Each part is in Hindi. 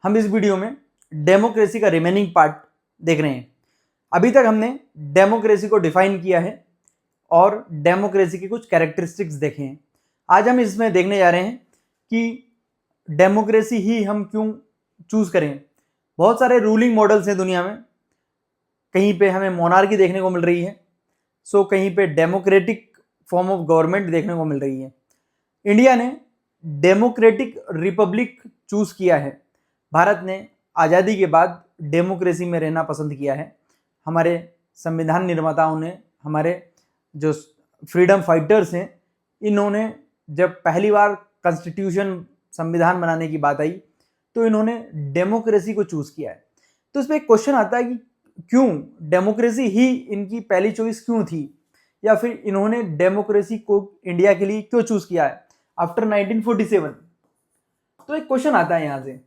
हम इस वीडियो में डेमोक्रेसी का रिमेनिंग पार्ट देख रहे हैं। अभी तक हमने डेमोक्रेसी को डिफाइन किया है और डेमोक्रेसी के कुछ कैरेक्टरिस्टिक्स देखे हैं। आज हम इसमें देखने जा रहे हैं कि डेमोक्रेसी ही हम क्यों चूज करें। बहुत सारे रूलिंग मॉडल्स हैं दुनिया में, कहीं पे हमें मोनार्की देखने को मिल रही है, कहीं पे डेमोक्रेटिक फॉर्म ऑफ गवर्नमेंट देखने को मिल रही है। इंडिया ने डेमोक्रेटिक रिपब्लिक चूज किया है। भारत ने आज़ादी के बाद डेमोक्रेसी में रहना पसंद किया है। हमारे संविधान निर्माताओं ने, हमारे जो फ्रीडम फाइटर्स हैं, इन्होंने जब पहली बार कॉन्स्टिट्यूशन संविधान बनाने की बात आई तो इन्होंने डेमोक्रेसी को चूज किया है। तो इस पर एक क्वेश्चन आता है कि क्यों डेमोक्रेसी ही इनकी पहली चॉइस क्यों थी, या फिर इन्होंने डेमोक्रेसी को इंडिया के लिए क्यों चूज किया है आफ्टर 1947। तो एक क्वेश्चन आता है यहां से,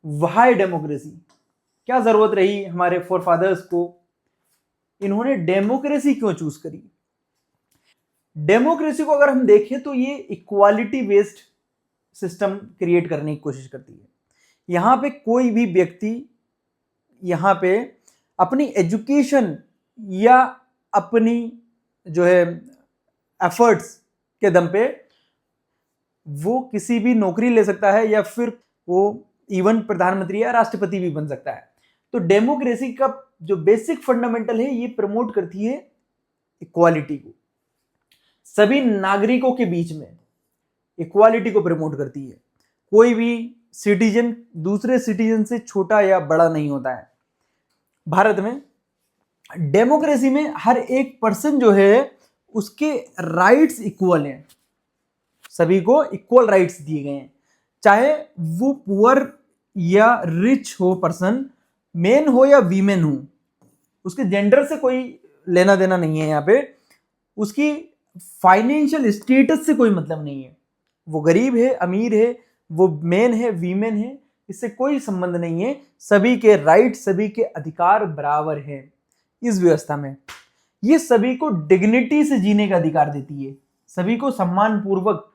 व्हाई डेमोक्रेसी, क्या जरूरत रही हमारे फोरफादर्स को, इन्होंने डेमोक्रेसी क्यों चूज करी। डेमोक्रेसी को अगर हम देखें तो ये इक्वालिटी बेस्ड सिस्टम क्रिएट करने की कोशिश करती है। यहां पे कोई भी व्यक्ति यहां पे अपनी एजुकेशन या अपनी जो है एफर्ट्स के दम पे वो किसी भी नौकरी ले सकता है, या फिर वो इवन प्रधानमंत्री या राष्ट्रपति भी बन सकता है। तो डेमोक्रेसी का जो बेसिक फंडामेंटल है, ये प्रमोट करती है इक्वालिटी को, सभी नागरिकों के बीच में इक्वालिटी को प्रमोट करती है। कोई भी सिटीजन दूसरे सिटीजन से छोटा या बड़ा नहीं होता है। भारत में डेमोक्रेसी में हर एक पर्सन जो है उसके राइट्स इक्वल हैं, सभी को इक्वल राइट्स दिए गए हैं, चाहे वो पुअर या रिच हो पर्सन, मेन हो या वीमेन हो, उसके जेंडर से कोई लेना देना नहीं है। यहाँ पे उसकी फाइनेंशियल स्टेटस से कोई मतलब नहीं है, वो गरीब है अमीर है, वो मेन है वीमेन है, इससे कोई संबंध नहीं है। सभी के राइट, सभी के अधिकार बराबर हैं इस व्यवस्था में। ये सभी को डिग्निटी से जीने का अधिकार देती है, सभी को सम्मान पूर्वक,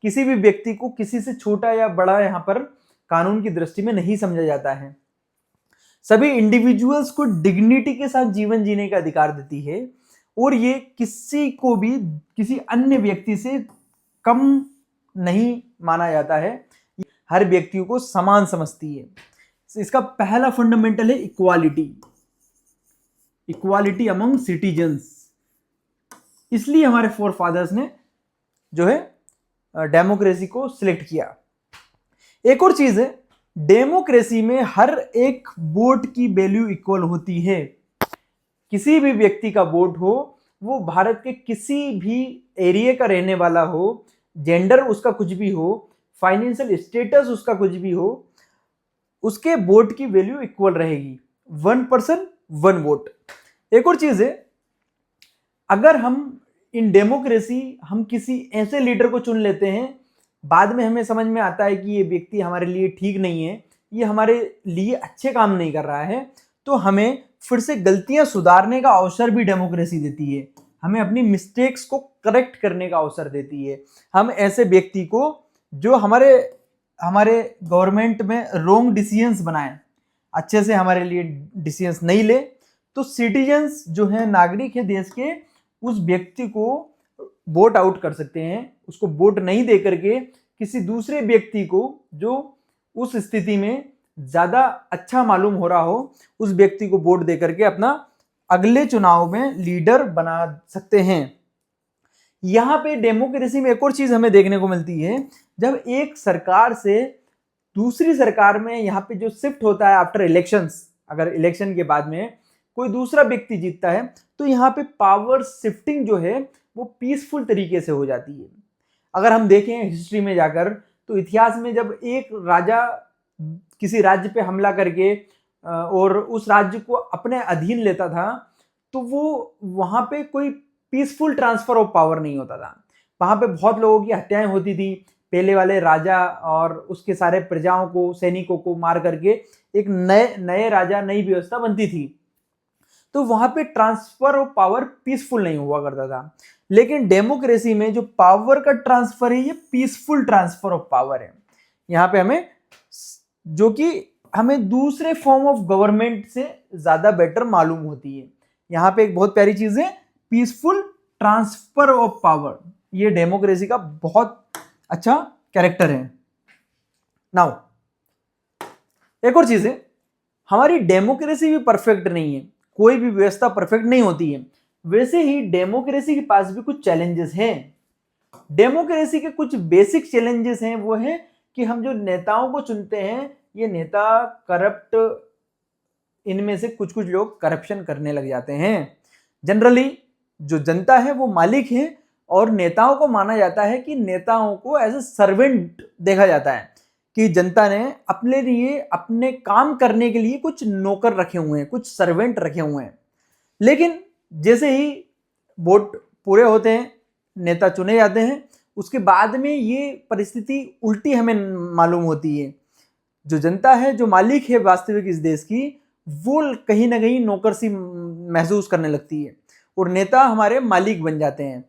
किसी भी व्यक्ति को किसी से छोटा या बड़ा यहाँ पर कानून की दृष्टि में नहीं समझा जाता है। सभी इंडिविजुअल्स को डिग्निटी के साथ जीवन जीने का अधिकार देती है, और ये किसी को भी किसी अन्य व्यक्ति से कम नहीं माना जाता है, हर व्यक्ति को समान समझती है। इसका पहला फंडामेंटल है इक्वालिटी, इक्वालिटी अमंग सिटीजन्स। इसलिए हमारे फोरफादर्स ने जो है डेमोक्रेसी को सिलेक्ट किया। एक और चीज है, डेमोक्रेसी में हर एक वोट की वैल्यू इक्वल होती है। किसी भी व्यक्ति का वोट हो, वो भारत के किसी भी एरिया का रहने वाला हो, जेंडर उसका कुछ भी हो, फाइनेंशियल स्टेटस उसका कुछ भी हो, उसके वोट की वैल्यू इक्वल रहेगी। 1 पर्सन 1 वोट। एक और चीज है, अगर हम इन डेमोक्रेसी हम किसी ऐसे लीडर को चुन लेते हैं, बाद में हमें समझ में आता है कि ये व्यक्ति हमारे लिए ठीक नहीं है, ये हमारे लिए अच्छे काम नहीं कर रहा है, तो हमें फिर से गलतियां सुधारने का अवसर भी डेमोक्रेसी देती है, हमें अपनी मिस्टेक्स को करेक्ट करने का अवसर देती है। हम ऐसे व्यक्ति को जो हमारे गवर्नमेंट में रॉन्ग डिसीजंस बनाए, अच्छे से हमारे लिए डिसीजंस नहीं ले, तो सिटीजन्स जो है, नागरिक है देश के, उस व्यक्ति को वोट आउट कर सकते हैं, उसको वोट नहीं दे करके किसी दूसरे व्यक्ति को जो उस स्थिति में ज्यादा अच्छा मालूम हो रहा हो, उस व्यक्ति को वोट दे करके अपना अगले चुनाव में लीडर बना सकते हैं। यहां पे डेमोक्रेसी में एक और चीज हमें देखने को मिलती है, जब एक सरकार से दूसरी सरकार में यहाँ पे जो शिफ्ट होता है आफ्टर इलेक्शंस, अगर इलेक्शन के बाद में कोई दूसरा व्यक्ति जीतता है, तो यहाँ पे पावर शिफ्टिंग जो है वो पीसफुल तरीके से हो जाती है। अगर हम देखें हिस्ट्री में जाकर, तो इतिहास में जब एक राजा किसी राज्य पे हमला करके और उस राज्य को अपने अधीन लेता था, तो वो वहां पे कोई पीसफुल ट्रांसफर ऑफ पावर नहीं होता था। वहां पे बहुत लोगों की हत्याएं होती थी, पहले वाले राजा और उसके सारे प्रजाओं को, सैनिकों को मार करके एक नए राजा, नई व्यवस्था बनती थी। तो वहां पे ट्रांसफर ऑफ पावर पीसफुल नहीं हुआ करता था। लेकिन डेमोक्रेसी में जो पावर का ट्रांसफर है, ये पीसफुल ट्रांसफर ऑफ पावर है। यहाँ पे हमें जो कि हमें दूसरे फॉर्म ऑफ गवर्नमेंट से ज्यादा बेटर मालूम होती है। यहां पे एक बहुत प्यारी चीज है, पीसफुल ट्रांसफर ऑफ पावर। ये डेमोक्रेसी का बहुत अच्छा कैरेक्टर है। नाउ एक और चीज है, हमारी डेमोक्रेसी भी परफेक्ट नहीं है, कोई भी व्यवस्था परफेक्ट नहीं होती है। वैसे ही डेमोक्रेसी के पास भी कुछ चैलेंजेस हैं। डेमोक्रेसी के कुछ बेसिक चैलेंजेस हैं, वो है कि हम जो नेताओं को चुनते हैं, ये नेता करप्ट, इनमें से कुछ कुछ लोग करप्शन करने लग जाते हैं। जनरली जो जनता है वो मालिक है, और नेताओं को माना जाता है कि नेताओं को एज ए सर्वेंट देखा जाता है, कि जनता ने अपने लिए, अपने काम करने के लिए कुछ नौकर रखे हुए हैं, कुछ सर्वेंट रखे हुए हैं। लेकिन जैसे ही वोट पूरे होते हैं, नेता चुने जाते हैं, उसके बाद में ये परिस्थिति उल्टी हमें मालूम होती है। जो जनता है, जो मालिक है वास्तविक इस देश की, वो कहीं ना कहीं नौकर सी महसूस करने लगती है, और नेता हमारे मालिक बन जाते हैं,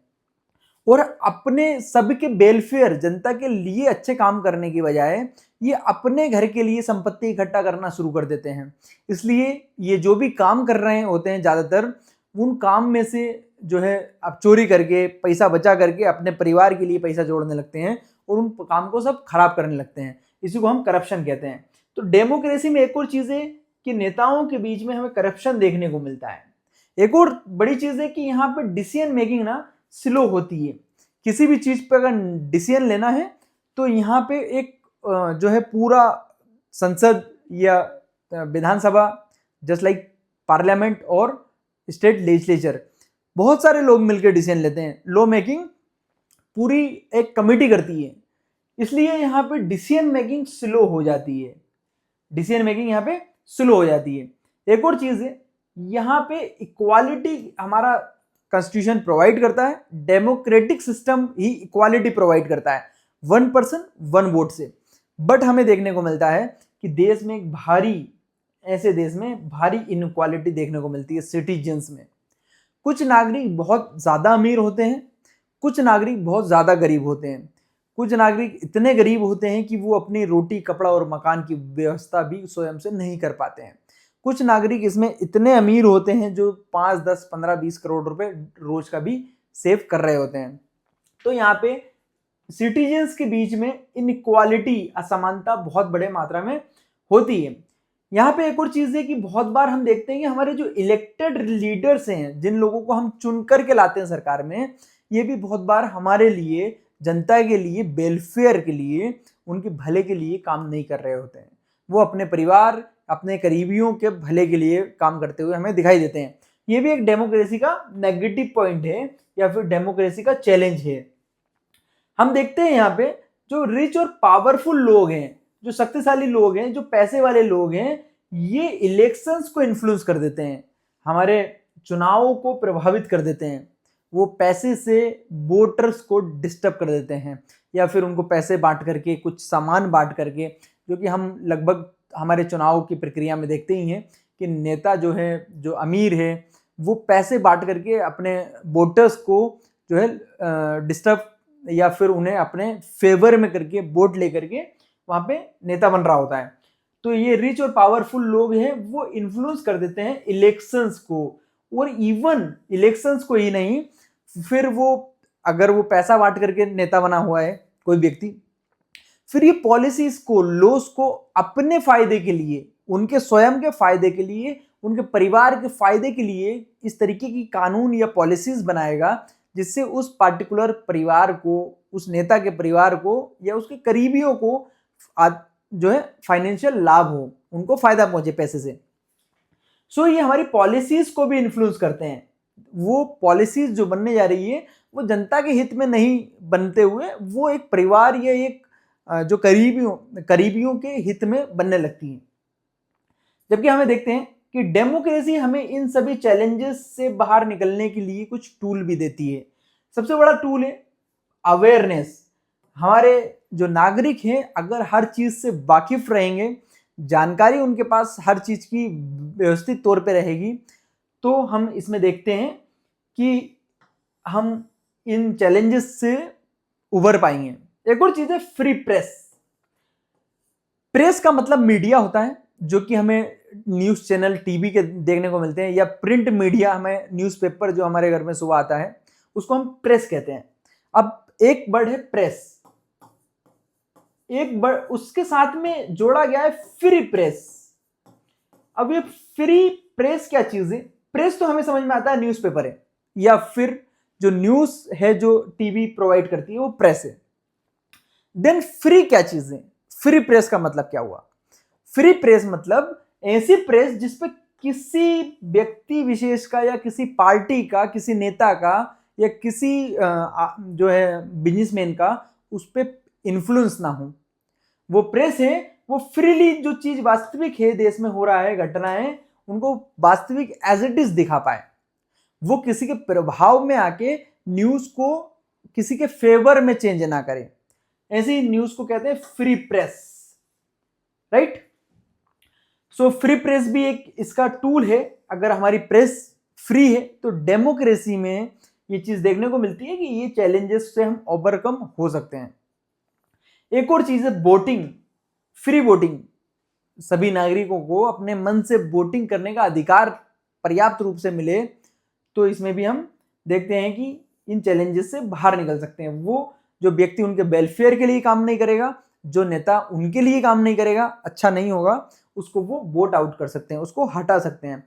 और अपने सबके वेलफेयर, जनता के लिए अच्छे काम करने की बजाय ये अपने घर के लिए संपत्ति इकट्ठा करना शुरू कर देते हैं। इसलिए ये जो भी काम कर रहे होते हैं, ज़्यादातर उन काम में से जो है अब चोरी करके, पैसा बचा करके अपने परिवार के लिए पैसा जोड़ने लगते हैं, और उन काम को सब खराब करने लगते हैं। इसी को हम करप्शन कहते हैं। तो डेमोक्रेसी में एक और चीज़ है कि नेताओं के बीच में हमें करप्शन देखने को मिलता है। एक और बड़ी चीज़ है कि यहाँ पे डिसीजन मेकिंग ना स्लो होती है। किसी भी चीज़ पर अगर डिसीजन लेना है, तो यहाँ पे एक जो है पूरा संसद या विधानसभा, जस्ट लाइक पार्लियामेंट और स्टेट लेजिस्लेचर, बहुत सारे लोग मिलकर डिसीजन लेते हैं। लॉ मेकिंग पूरी एक कमेटी करती है, इसलिए यहाँ पे डिसीजन मेकिंग स्लो हो जाती है। डिसीजन मेकिंग यहाँ पे स्लो हो जाती है। एक और चीज है, यहाँ पे इक्वालिटी हमारा कॉन्स्टिट्यूशन प्रोवाइड करता है। डेमोक्रेटिक सिस्टम ही इक्वालिटी प्रोवाइड करता है, 1 पर्सन 1 वोट से। बट हमें देखने को मिलता है कि देश में एक ऐसे देश में भारी इनक्वालिटी देखने को मिलती है सिटीजन्स में। कुछ नागरिक बहुत ज्यादा अमीर होते हैं, कुछ नागरिक बहुत ज्यादा गरीब होते हैं। कुछ नागरिक इतने गरीब होते हैं कि वो अपनी रोटी, कपड़ा और मकान की व्यवस्था भी स्वयं से नहीं कर पाते हैं। कुछ नागरिक इसमें इतने अमीर होते हैं जो 5, 10, 15, 20 करोड़ रुपए रोज का भी सेव कर रहे होते हैं। तो यहाँ पे सिटीजन्स के बीच में इनइक्वालिटी, असमानता बहुत बड़े मात्रा में होती है। यहाँ पे एक और चीज है कि बहुत बार हम देखते हैं कि हमारे जो इलेक्टेड लीडर्स हैं, जिन लोगों को हम चुन करके लाते हैं सरकार में, ये भी बहुत बार हमारे लिए, जनता के लिए, वेलफेयर के लिए, उनके भले के लिए काम नहीं कर रहे होते हैं। वो अपने परिवार, अपने करीबियों के भले के लिए काम करते हुए हमें दिखाई देते हैं। ये भी एक डेमोक्रेसी का नेगेटिव पॉइंट है, या फिर डेमोक्रेसी का चैलेंज है। हम देखते हैं यहाँ पे जो रिच और पावरफुल लोग हैं, जो शक्तिशाली लोग हैं, जो पैसे वाले लोग हैं, ये इलेक्शंस को इन्फ्लुएंस कर देते हैं, हमारे चुनावों को प्रभावित कर देते हैं। वो पैसे से वोटर्स को डिस्टर्ब कर देते हैं, या फिर उनको पैसे बांट करके, कुछ सामान बांट करके, जो कि हम लगभग हमारे चुनाव की प्रक्रिया में देखते ही हैं कि नेता जो है, जो अमीर है, वो पैसे बांट करके अपने वोटर्स को जो है डिस्टर्ब, या फिर उन्हें अपने फेवर में करके वोट लेकर के वहां पे नेता बन रहा होता है। तो ये रिच और पावरफुल लोग हैं, वो इन्फ्लुएंस कर देते हैं इलेक्शंस को, और इवन इलेक्शंस को ही नहीं, फिर वो अगर वो पैसा बांट करके नेता बना हुआ है कोई व्यक्ति, फिर ये पॉलिसीज को, लॉस को अपने फायदे के लिए, उनके स्वयं के फायदे के लिए, उनके परिवार के फायदे के लिए इस तरीके की कानून या पॉलिसीज बनाएगा जिससे उस पार्टिकुलर परिवार को, उस नेता के परिवार को या उसके करीबियों को जो है फाइनेंशियल लाभ हो, उनको फायदा पहुंचे पैसे से। सो ये हमारी पॉलिसीज को भी इन्फ्लुएंस करते हैं। वो पॉलिसीज जो बनने जा रही है, वो जनता के हित में नहीं बनते हुए, वो एक परिवार या एक जो करीबियों के हित में बनने लगती है। जबकि हमें देखते हैं कि डेमोक्रेसी हमें इन सभी चैलेंजेस से बाहर निकलने के लिए कुछ टूल भी देती है। सबसे बड़ा टूल है अवेयरनेस। हमारे जो नागरिक हैं, अगर हर चीज से वाकिफ रहेंगे, जानकारी उनके पास हर चीज की व्यवस्थित तौर पे रहेगी, तो हम इसमें देखते हैं कि हम इन चैलेंजेस से उबर पाएंगे। एक और चीज है फ्री प्रेस। प्रेस का मतलब मीडिया होता है, जो कि हमें न्यूज़ चैनल टीवी के देखने को मिलते हैं, या प्रिंट मीडिया, हमें न्यूज़पेपर जो हमारे घर में सुबह आता है उसको हम प्रेस कहते हैं। अब एक वर्ड है प्रेस, एक वर्ड उसके साथ में जोड़ा गया है फ्री प्रेस। अब ये फ्री प्रेस क्या चीज है? प्रेस तो हमें समझ में आता है न्यूज़पेपर है, या फिर जो न्यूज़ है जो टीवी प्रोवाइड करती है वो प्रेस है। देन फ्री क्या चीज है? फ्री प्रेस का मतलब क्या हुआ? फ्री प्रेस मतलब ऐसी प्रेस जिसपे किसी व्यक्ति विशेष का या किसी पार्टी का, किसी नेता का या किसी जो है बिजनेसमैन का उस पर इन्फ्लुएंस ना हो। वो प्रेस है, वो फ्रीली जो चीज वास्तविक है, देश में हो रहा है, घटनाएं, उनको वास्तविक एज इट इज दिखा पाए। वो किसी के प्रभाव में आके न्यूज को किसी के फेवर में चेंज ना करे, ऐसी न्यूज को कहते हैं free press, right. So free press भी एक इसका टूल है। अगर हमारी प्रेस फ्री है तो डेमोक्रेसी में ये चीज देखने को मिलती है कि ये चैलेंजेस से हम ओवरकम हो सकते हैं। एक और चीज है वोटिंग, फ्री वोटिंग। सभी नागरिकों को अपने मन से वोटिंग करने का अधिकार पर्याप्त रूप से मिले तो इसमें भी हम देखते हैं कि इन चैलेंजेस से बाहर निकल सकते हैं। वो जो व्यक्ति उनके वेलफेयर के लिए काम नहीं करेगा, जो नेता उनके लिए काम नहीं करेगा, अच्छा नहीं होगा, उसको वो वोट आउट कर सकते हैं, उसको हटा सकते हैं।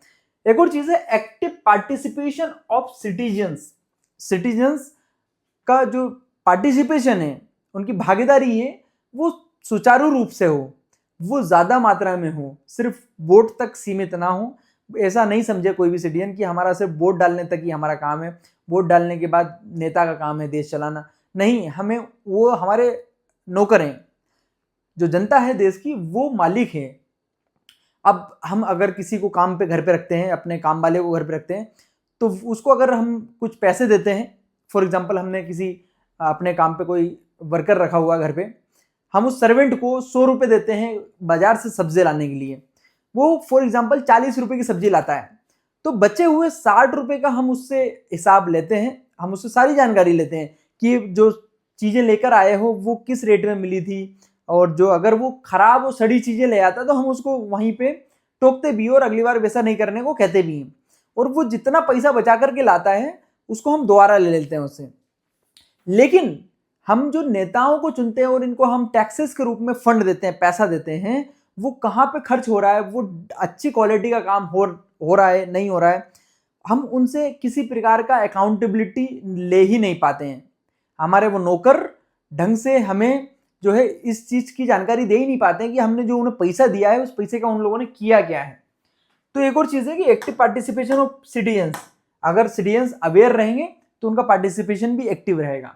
एक और चीज है active participation of citizens. Citizens का जो पार्टिसिपेशन है, उनकी भागीदारी है, वो सुचारू रूप से हो, वो ज्यादा मात्रा में हो, सिर्फ वोट तक सीमित ना हो। ऐसा नहीं समझे कोई भी सिटीजन कि हमारा सिर्फ वोट डालने तक ही हमारा काम है, वोट डालने के बाद नेता का काम है देश चलाना। नहीं, हमें वो हमारे नौकर हैं। जो जनता है देश की, वो मालिक है। अब हम अगर किसी को काम पे घर पे रखते हैं, अपने काम वाले को घर पे रखते हैं, तो उसको अगर हम कुछ पैसे देते हैं, फॉर एग्जांपल हमने किसी अपने काम पे कोई वर्कर रखा हुआ घर पे, हम उस सर्वेंट को 100 रुपए देते हैं बाजार से सब्जी लाने के लिए, वो फॉर एग्जांपल 40 रुपए की सब्जी लाता है, तो बचे हुए 60 रुपए का हम उससे हिसाब लेते हैं, हम उससे सारी जानकारी लेते हैं कि जो चीजें लेकर आए हो वो किस रेट में मिली थी, और जो अगर वो खराब और सड़ी चीजें ले आता तो हम उसको वहीं पे टोकते भी और अगली बार वैसा नहीं करने को कहते भी हैं। और वो जितना पैसा बचा करके लाता है उसको हम दोबारा ले लेते हैं उससे। लेकिन हम जो नेताओं को चुनते हैं और इनको हम टैक्सेस के रूप में फंड देते हैं, पैसा देते हैं, वो कहाँ पे खर्च हो रहा है, वो अच्छी क्वालिटी का काम हो रहा है, नहीं हो रहा है, हम उनसे किसी प्रकार का अकाउंटेबिलिटी ले ही नहीं पाते हैं। हमारे वो नौकर ढंग से हमें जो है इस चीज की जानकारी दे ही नहीं पाते हैं कि हमने जो उन्हें पैसा दिया है उस पैसे का उन लोगों ने किया क्या है। तो एक और चीज है कि एक्टिव पार्टिसिपेशन ऑफ सिटीजन्स। अगर सिटीजन्स अवेयर रहेंगे तो उनका पार्टिसिपेशन भी एक्टिव रहेगा।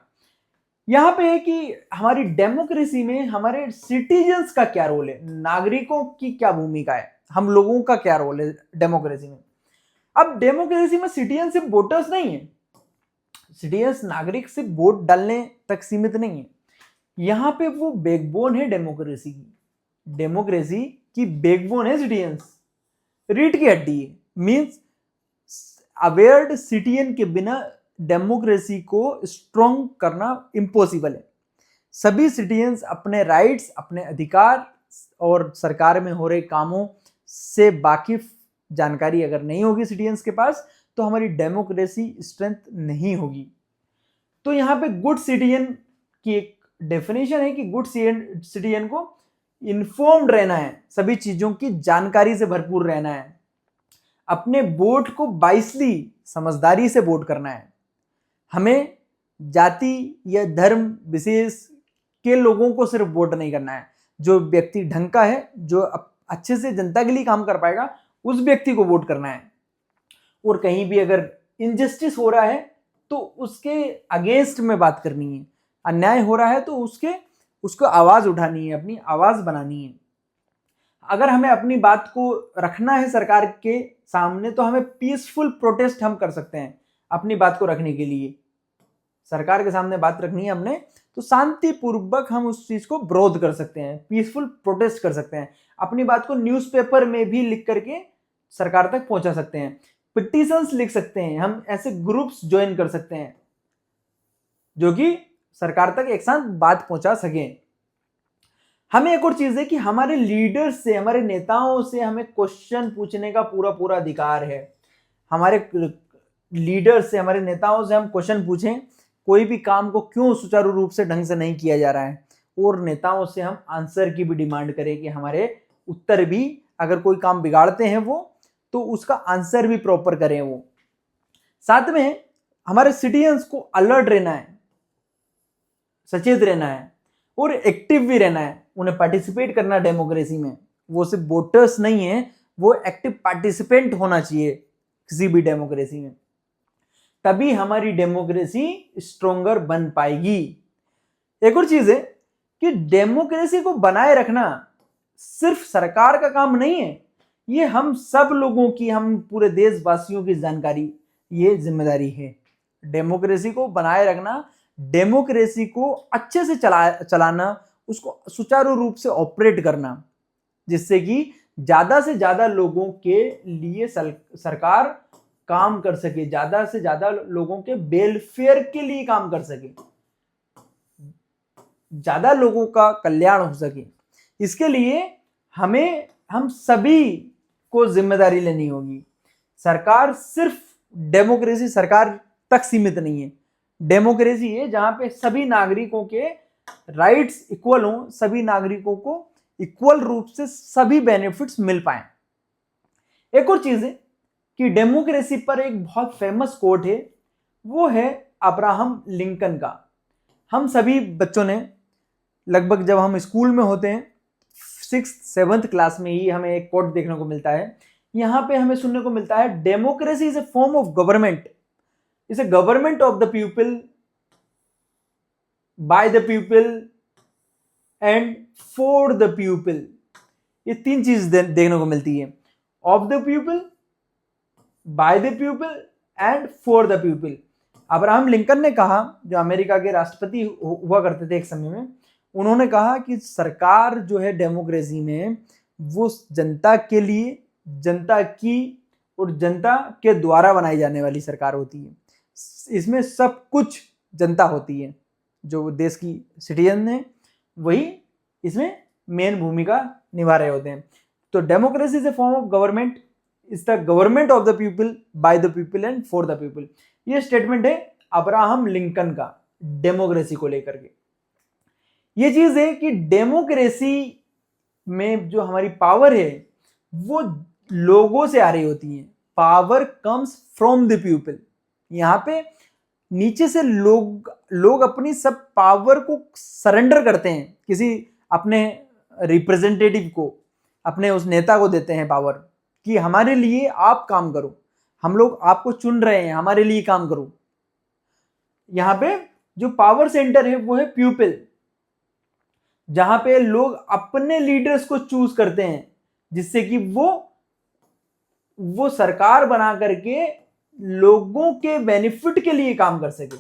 यहां पे है कि हमारी डेमोक्रेसी में हमारे सिटीजन्स का क्या रोल है, नागरिकों की क्या भूमिका है, हम लोगों का क्या रोल है डेमोक्रेसी में। अब डेमोक्रेसी में सिटीजन सिर्फ वोटर्स नहीं है, सिटीजन्स नागरिक सिर्फ वोट डालने तक सीमित नहीं है। यहां पे वो बैकबोन है डेमोक्रेसी की, डेमोक्रेसी की बैकबोन है सिटीजन्स, रीढ़ की हड्डी है। मींस अवेयर्ड सिटीजन के बिना डेमोक्रेसी को स्ट्रॉन्ग करना इम्पॉसिबल है। सभी सिटीजन्स अपने राइट्स, अपने अधिकार और सरकार में हो रहे कामों से वाकिफ जानकारी अगर नहीं होगी सिटीजन्स के पास, तो हमारी डेमोक्रेसी स्ट्रेंथ नहीं होगी। तो यहाँ पे गुड सिटीजन की एक डेफिनेशन है कि गुड सिटीजन को इन्फॉर्म्ड रहना है, सभी चीजों की जानकारी से भरपूर रहना है, अपने वोट को वाइसली, समझदारी से वोट करना है। हमें जाति या धर्म विशेष के लोगों को सिर्फ वोट नहीं करना है, जो व्यक्ति ढंग का है, जो अच्छे से जनता के लिए काम कर पाएगा, उस व्यक्ति को वोट करना है। और कहीं भी अगर इनजस्टिस हो रहा है तो उसके अगेंस्ट में बात करनी है, अन्याय हो रहा है तो उसको आवाज उठानी है, अपनी आवाज बनानी है। अगर हमें अपनी बात को रखना है सरकार के सामने तो हमें पीसफुल प्रोटेस्ट हम कर सकते हैं। अपनी बात को रखने के लिए सरकार के सामने बात रखनी है हमने, तो शांतिपूर्वक हम उस चीज को विरोध कर सकते हैं, पीसफुल प्रोटेस्ट कर सकते हैं। अपनी बात को न्यूज़पेपर में भी लिख करके सरकार तक पहुंचा सकते हैं, पिटीशंस लिख सकते हैं, हम ऐसे ग्रुप्स ज्वाइन कर सकते हैं जो कि सरकार तक एक साथ बात पहुंचा सकें। हमें एक और चीज है कि हमारे लीडर्स से, हमारे नेताओं से हमें क्वेश्चन पूछने का पूरा पूरा अधिकार है। हमारे लीडर से, हमारे नेताओं से हम क्वेश्चन पूछें कोई भी काम को क्यों सुचारू रूप से ढंग से नहीं किया जा रहा है, और नेताओं से हम आंसर की भी डिमांड करें कि हमारे उत्तर भी, अगर कोई काम बिगाड़ते हैं वो, तो उसका आंसर भी प्रॉपर करें वो। साथ में हमारे सिटीजन्स को अलर्ट रहना है, सचेत रहना है और एक्टिव भी रहना है, उन्हें पार्टिसिपेट करना डेमोक्रेसी में। वो सिर्फ वोटर्स नहीं है, वो एक्टिव पार्टिसिपेंट होना चाहिए किसी भी डेमोक्रेसी में, तभी हमारी डेमोक्रेसी स्ट्रोंगर बन पाएगी। एक और चीज है कि डेमोक्रेसी को बनाए रखना सिर्फ सरकार का काम नहीं है, ये हम सब लोगों की, हम पूरे देशवासियों की जानकारी, ये जिम्मेदारी है। डेमोक्रेसी को बनाए रखना, डेमोक्रेसी को अच्छे से चलाना, उसको सुचारू रूप से ऑपरेट करना, जिससे कि ज्यादा से ज्यादा लोगों के लिए सरकार काम कर सके, ज्यादा से ज्यादा लोगों के वेलफेयर के लिए काम कर सके, ज्यादा लोगों का कल्याण हो सके। इसके लिए हम सभी को जिम्मेदारी लेनी होगी। सरकार सिर्फ, डेमोक्रेसी सरकार तक सीमित नहीं है। डेमोक्रेसी है जहां पे सभी नागरिकों के राइट्स इक्वल हों, सभी नागरिकों को इक्वल रूप से सभी बेनिफिट्स मिल पाए। एक और चीज है कि डेमोक्रेसी पर एक बहुत फेमस कोट है, वो है अब्राहम लिंकन का। हम सभी बच्चों ने लगभग, जब हम स्कूल में होते हैं 6th-7th क्लास में ही हमें एक कोट देखने को मिलता है। यहां पे हमें सुनने को मिलता है, democracy is a form of government, is a government of the people, by the people and for the people. ये तीन चीज देखने को मिलती है, of the people, by the people and for the people. Abraham Lincoln ने कहा, जो अमेरिका के राष्ट्रपति हुआ करते थे एक समय में, उन्होंने कहा कि सरकार जो है डेमोक्रेसी में, वो जनता के लिए, जनता की और जनता के द्वारा बनाई जाने वाली सरकार होती है। इसमें सब कुछ जनता होती है, जो देश की सिटीजन है वही इसमें मेन भूमिका निभा रहे होते हैं। तो democracy is a form of government, is the government of the people, by the people and for the people. ये स्टेटमेंट है अब्राहम लिंकन का डेमोक्रेसी को लेकर के। ये चीज है कि डेमोक्रेसी में जो हमारी पावर है वो लोगों से आ रही होती है। Power comes from the people. यहां पे नीचे से लोग अपनी सब पावर को सरेंडर करते हैं, किसी अपने रिप्रेजेंटेटिव को, अपने उस नेता को देते हैं पावर कि हमारे लिए आप काम करो, हम लोग आपको चुन रहे हैं, हमारे लिए काम करो। यहां पे जो पावर सेंटर है वो है पीपल, जहां पे लोग अपने लीडर्स को चूज करते हैं, जिससे कि वो सरकार बना करके लोगों के बेनिफिट के लिए काम कर सके।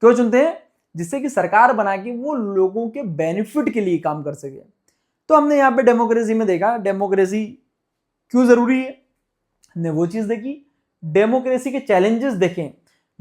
क्यों चुनते हैं? जिससे कि सरकार बना के वो लोगों के बेनिफिट के लिए काम कर सके। तो हमने यहां पे डेमोक्रेसी में देखा डेमोक्रेसी क्यों जरूरी है, हमने वो चीज देखी। डेमोक्रेसी के चैलेंजेस देखें